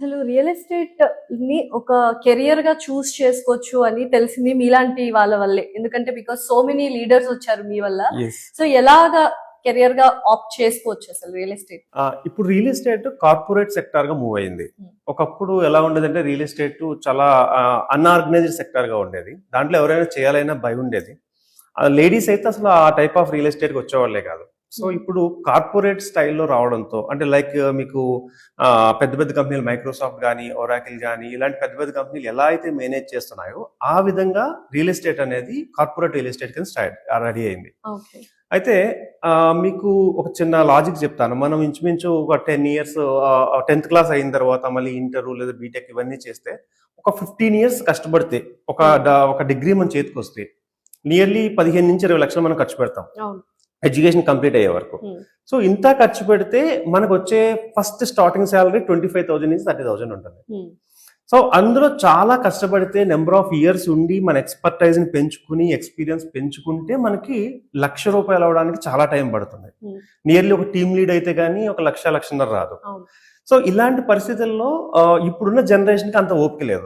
అసలు real estate ని ఒక కెరియర్ గా చూస్ చేసుకోవచ్చు అని తెలిసింది మీలాంటి వాళ్ళ వల్లే. ఎందుకంటే బికాస్ సో మెనీ లీడర్స్ వచ్చారు మీ వల్ల. ఎస్. సో ఎలాగా కెరియర్ గా ఆప్ట్ చేసుకోవచ్చు అసలు రియల్ ఎస్టేట్? ఇప్పుడు రియల్ ఎస్టేట్ కార్పొరేట్ సెక్టార్ గా మూవ్ అయింది. ఒకప్పుడు ఎలా ఉండేదంటే రియల్ ఎస్టేట్ చాలా అన్ఆర్గనైజ్డ్ సెక్టార్ గా ఉండేది. దాంట్లో ఎవరైనా చేయాలైనా భయం ఉండేది. లేడీస్ అయితే అసలు ఆ టైప్ ఆఫ్ రియల్ ఎస్టేట్ కి వచ్చేవాళ్లే కాదు. సో ఇప్పుడు కార్పొరేట్ స్టైల్లో రావడంతో అంటే లైక్ మీకు పెద్ద పెద్ద కంపెనీలు మైక్రోసాఫ్ట్ కానీ ఒరాకిల్ కానీ ఇలాంటి పెద్ద పెద్ద కంపెనీలు ఎలా అయితే మేనేజ్ చేస్తున్నాయో ఆ విధంగా రియల్ ఎస్టేట్ అనేది కార్పొరేట్ రియల్ ఎస్టేట్ కింద రెడీ అయింది. అయితే మీకు ఒక చిన్న లాజిక్ చెప్తాను. మనం ఇంచుమించు ఒక 10 years 10th క్లాస్ అయిన తర్వాత మళ్ళీ ఇంటర్ లేదా బీటెక్ ఇవన్నీ చేస్తే ఒక 15 years కష్టపడితే ఒక డిగ్రీ మన చేతికి వస్తే నియర్లీ 15 నుంచి 20 లక్షలు మనం ఖర్చు పెడతాం ఎడ్యుకేషన్ కంప్లీట్ అయ్యే వరకు. సో ఇంత ఖర్చు పెడితే మనకు వచ్చే ఫస్ట్ స్టార్టింగ్ శాలరీ 25,000 నుంచి 30,000 ఉంటుంది. సో అందులో చాలా కష్టపడితే నెంబర్ ఆఫ్ ఇయర్స్ ఉండి మన ఎక్స్పర్టైజ్ ని పెంచుకుని ఎక్స్పీరియన్స్ పెంచుకుంటే మనకి ₹1,00,000 అవడానికి చాలా టైం పడుతుంది. నియర్లీ ఒక టీమ్ లీడ్ అయితే గానీ ఒక 1,00,000 1,50,000 రాదు. సో ఇలాంటి పరిస్థితుల్లో ఇప్పుడున్న జనరేషన్ కి అంత ఓపిక లేదు.